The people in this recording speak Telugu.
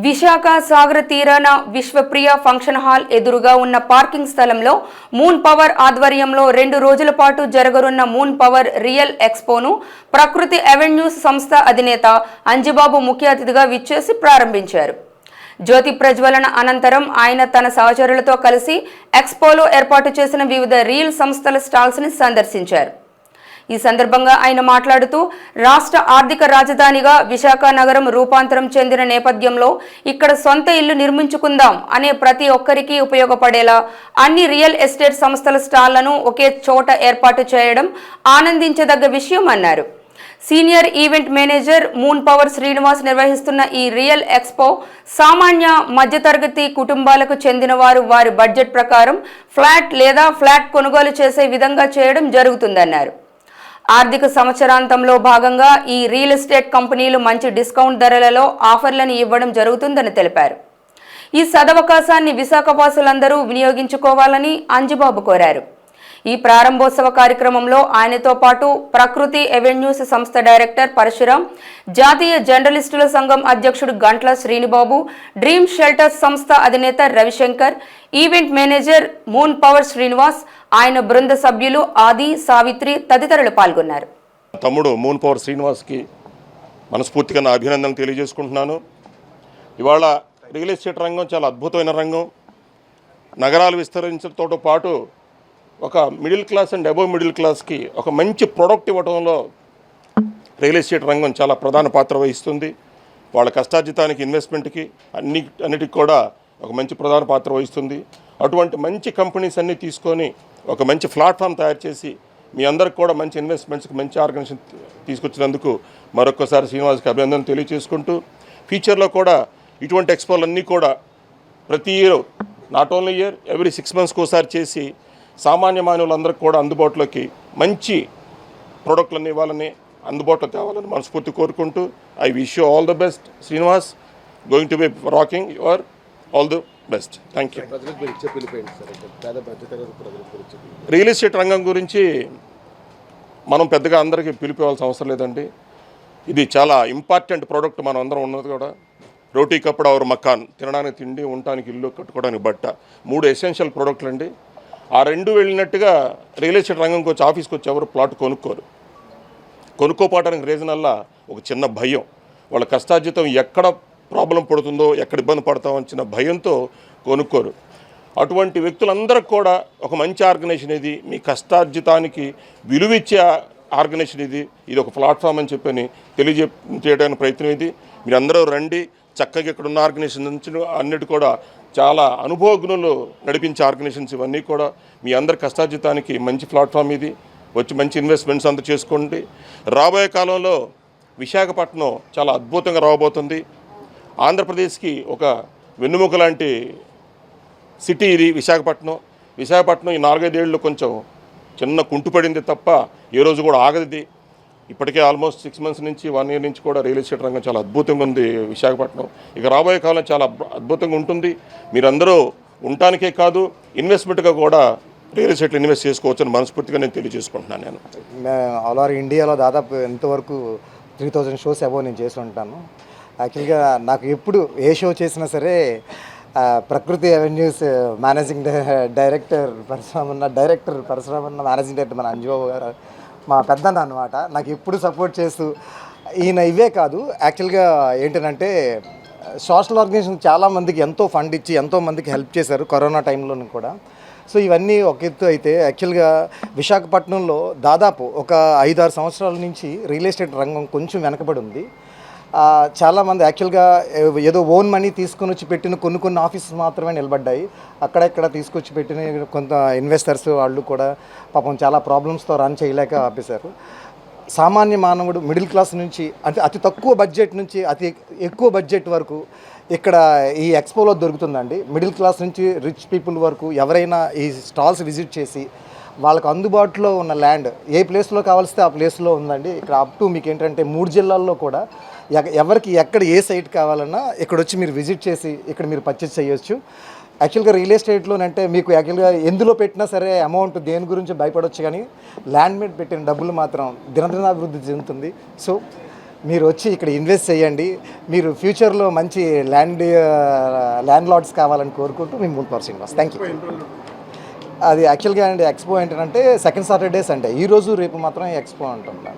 విశాఖ సాగర తీరాన విశ్వప్రియ ఫంక్షన్ హాల్ ఎదురుగా ఉన్న పార్కింగ్ స్థలంలో మూన్ పవర్ ఆధ్వర్యంలో 2 రోజుల పాటు జరగనున్న మూన్ పవర్ రియల్ ఎక్స్పోను ప్రకృతి అవెన్యూస్ సంస్థ అధినేత అంజిబాబు ముఖ్య అతిథిగా విచ్చేసి ప్రారంభించారు. జ్యోతి ప్రజ్వలన అనంతరం ఆయన తన సహచరులతో కలిసి ఎక్స్పోలో ఏర్పాటు చేసిన వివిధ రియల్ సంస్థల స్టాల్స్ని సందర్శించారు. ఈ సందర్భంగా ఆయన మాట్లాడుతూ రాష్ట్ర ఆర్థిక రాజధానిగా విశాఖ నగరం రూపాంతరం చెందిన నేపథ్యంలో ఇక్కడ సొంత ఇల్లు నిర్మించుకుందాం అనే ప్రతి ఒక్కరికి ఉపయోగపడేలా అన్ని రియల్ ఎస్టేట్ సంస్థల స్టాళ్లను ఒకే చోట ఏర్పాటు చేయడం ఆనందించదగ్గ విషయం అన్నారు. Senior event manager moon power Srinivas నిర్వహిస్తున్న ఈ రియల్ ఎక్స్పో సామాన్య మధ్యతరగతి కుటుంబాలకు చెందిన వారి బడ్జెట్ ప్రకారం ఫ్లాట్ లేదా ఫ్లాట్ కొనుగోలు చేసే విధంగా చేయడం జరుగుతుందన్నారు. ఆర్థిక సంవత్సరాంతంలో భాగంగా ఈ రియల్ ఎస్టేట్ కంపెనీలు మంచి డిస్కౌంట్ ధరలలో ఆఫర్లను ఇవ్వడం జరుగుతుందని తెలిపారు. ఈ సదవకాశాన్ని విశాఖవాసులందరూ వినియోగించుకోవాలని అంజిబాబు కోరారు. ఈ ప్రారంభోత్సవ కార్యక్రమంలో ఆయనతో పాటు ప్రకృతి అవెన్యూస్ సంస్థ డైరెక్టర్ పరశురాం, జాతీయ జర్నలిస్టుల సంఘం అధ్యక్షుడు గంట్ల శ్రీనిబాబు, డ్రీమ్ షెల్టర్స్ సంస్థ అధినేత Ravishankar, event manager moon power Srinivas, ఆయన బృంద సభ్యులు ఆది, సావిత్రి తదితరులు పాల్గొన్నారు. తమ్ముడు మూన్ పవర్ శ్రీనివాస్కి మనస్ఫూర్తిగా నా అభినందనలు తెలియజేసుకుంటున్నాను. ఇవాళ రియల్ ఎస్టేట్ రంగం చాలా అద్భుతమైన రంగం. నగరాలు విస్తరించడంతో పాటు ఒక middle class and above middle క్లాస్కి ఒక మంచి ప్రోడక్ట్ ఇవ్వడంలో రియల్ ఎస్టేట్ రంగం చాలా ప్రధాన పాత్ర వహిస్తుంది. వాళ్ళ కష్టార్జితానికి, ఇన్వెస్ట్మెంట్కి అన్నిటికి కూడా ఒక మంచి ప్రధాన పాత్ర వహిస్తుంది. అటువంటి మంచి కంపెనీస్ అన్నీ తీసుకొని ఒక మంచి ప్లాట్ఫామ్ తయారు చేసి మీ అందరికి కూడా మంచి ఇన్వెస్ట్మెంట్స్కి మంచి ఆర్గనైజేషన్ తీసుకొచ్చినందుకు మరొకసారి శ్రీనివాస్కి అభినందన తెలియజేసుకుంటూ, ఫ్యూచర్లో కూడా ఇటువంటి ఎక్స్పోలన్నీ కూడా ప్రతి year, not only year, every 6 monthsకి ఒకసారి చేసి సామాన్య మానవులందరికీ కూడా అందుబాటులోకి మంచి ప్రోడక్ట్లన్నీ ఇవ్వాలని, అందుబాటులో తేవాలని మనస్ఫూర్తి కోరుకుంటూ, I wish you all the best Srinivas. Going to be rocking your all the best. Thank you. Real estate రంగం గురించి మనం పెద్దగా అందరికీ పిలిపివ్వాల్సిన అవసరం లేదండి. ఇది చాలా ఇంపార్టెంట్ ప్రోడక్ట్. మనం అందరం ఉన్నది కూడా రోటీ కప్పుడు అవర్ మకాన్, తినడానికి తిండి, ఉండటానికి ఇల్లు, కట్టుకోవడానికి బట్ట, 3 ఎసెన్షియల్ ప్రోడక్ట్లు అండి. ఆ 2 వెళ్ళినట్టుగా రియల్ ఎస్టేట్ రంగంకి వచ్చి ఆఫీస్కి వచ్చి ఎవరు ప్లాట్ కొనుక్కోపోవడానికి రీజన్ వల్ల ఒక చిన్న భయం. వాళ్ళ కష్టార్జితం ఎక్కడ ప్రాబ్లం పడుతుందో, ఎక్కడ ఇబ్బంది పడతామో చిన్న భయంతో కొనుక్కోరు. అటువంటి వ్యక్తులందరికీ కూడా ఒక మంచి ఆర్గనైజేషన్ ఇది, మీ కష్టార్జితానికి విలువిచ్చే ఆర్గనైజేషన్ ఇది ఒక ప్లాట్ఫామ్ అని చెప్పని తెలియజేయడానికి ప్రయత్నం ఇది. మీరందరూ రండి. చక్కగా ఇక్కడ ఉన్న ఆర్గనైజేషన్ నుంచి అన్నిటి కూడా చాలా అనుభవజ్ఞులు నడిపించే ఆర్గనైజేషన్స్ ఇవన్నీ కూడా మీ అందరి కష్టార్జితానికి మంచి ప్లాట్ఫామ్ ఇది. వచ్చి మంచి ఇన్వెస్ట్మెంట్స్ అంతా చేసుకోండి. రాబోయే కాలంలో విశాఖపట్నం చాలా అద్భుతంగా రాబోతుంది. ఆంధ్రప్రదేశ్కి ఒక వెన్నుముక లాంటి సిటీ ఇది విశాఖపట్నం ఈ 4-5 ఏళ్ళు కొంచెం చిన్న కుంటుపడింది తప్ప ఏ రోజు కూడా ఆగది. ఇప్పటికే ఆల్మోస్ట్ 6 months నుంచి 1 year నుంచి కూడా రియల్ ఎస్టేట్ రంగం చాలా అద్భుతంగా ఉంది విశాఖపట్నం. ఇక రాబోయే కాలం చాలా అద్భుతంగా ఉంటుంది. మీరందరూ ఉండటానికే కాదు, ఇన్వెస్ట్మెంట్గా కూడా రియల్ ఎస్టేట్లో ఇన్వెస్ట్ చేసుకోవచ్చని మనస్ఫూర్తిగా నేను తెలియజేసుకుంటున్నాను. నేను ఆల్ ఓవర్ ఇండియాలో దాదాపు ఎంతవరకు 3000 షోస్ అబోవ్ నేను చేసి ఉంటాను. యాక్చువల్గా నాకు ఎప్పుడు ఏ షో చేసినా సరే ప్రకృతి అవెన్యూస్ మేనేజింగ్ డైరెక్టర్ పరశురామన్న మేనేజింగ్ డైరెక్టర్ మన అంజిబాబు గారు మా పెద్దన్న అనమాట. నాకు ఎప్పుడు సపోర్ట్ చేస్తూ ఈయన ఇవే కాదు, యాక్చువల్గా ఏంటంటే సోషల్ ఆర్గనైజేషన్ చాలామందికి ఎంతో ఫండ్ ఇచ్చి ఎంతోమందికి హెల్ప్ చేశారు కరోనా టైంలోనూ కూడా. సో ఇవన్నీ ఒక ఎత్తు అయితే, యాక్చువల్గా విశాఖపట్నంలో దాదాపు ఒక 5-6 సంవత్సరాల నుంచి రియల్ ఎస్టేట్ రంగం కొంచెం వెనకబడి ఉంది. చాలామంది యాక్చువల్గా ఏదో ఓన్ మనీ తీసుకొని వచ్చి పెట్టిన కొన్ని ఆఫీసెస్ మాత్రమే నిలబడ్డాయి. అక్కడెక్కడ తీసుకొచ్చి పెట్టిన కొంత ఇన్వెస్టర్స్ వాళ్ళు కూడా పాపం చాలా ప్రాబ్లమ్స్తో రన్ చేయలేక ఆపేశారు. సామాన్య మానవుడు మిడిల్ క్లాస్ నుంచి అంటే అతి తక్కువ బడ్జెట్ నుంచి అతి ఎక్కువ బడ్జెట్ వరకు ఇక్కడ ఈ ఎక్స్పోలో దొరుకుతుందండి. మిడిల్ క్లాస్ నుంచి రిచ్ పీపుల్ వరకు ఎవరైనా ఈ స్టాల్స్ విజిట్ చేసి వాళ్ళకు అందుబాటులో ఉన్న ల్యాండ్ ఏ ప్లేస్లో కావాల్స్తే ఆ ప్లేస్లో ఉందండి. ఇక్కడ అప్ టు మీకు ఏంటంటే 3 జిల్లాల్లో కూడా ఎవరికి ఎక్కడ ఏ సైట్ కావాలన్నా ఇక్కడ వచ్చి మీరు విజిట్ చేసి ఇక్కడ మీరు పర్చేస్ చేయొచ్చు. యాక్చువల్గా రియల్ ఎస్టేట్లోనంటే మీకు యాక్చువల్గా ఎందులో పెట్టినా సరే అమౌంట్ దేని గురించి భయపడవచ్చు, కానీ ల్యాండ్ మీద పెట్టిన డబ్బులు మాత్రం దినదినాభివృద్ధి చెందుతుంది. సో మీరు వచ్చి ఇక్కడ ఇన్వెస్ట్ చేయండి, మీరు ఫ్యూచర్లో మంచి ల్యాండ్ లార్డ్స్ కావాలని కోరుకుంటూ మేము moon power Srinivas. Thank you. అది యాక్చువల్గా అండి ఎక్స్పో ఏంటంటే సెకండ్ సాటర్డే సండే, ఈరోజు రేపు మాత్రం ఎక్స్పో ఉంటుంది.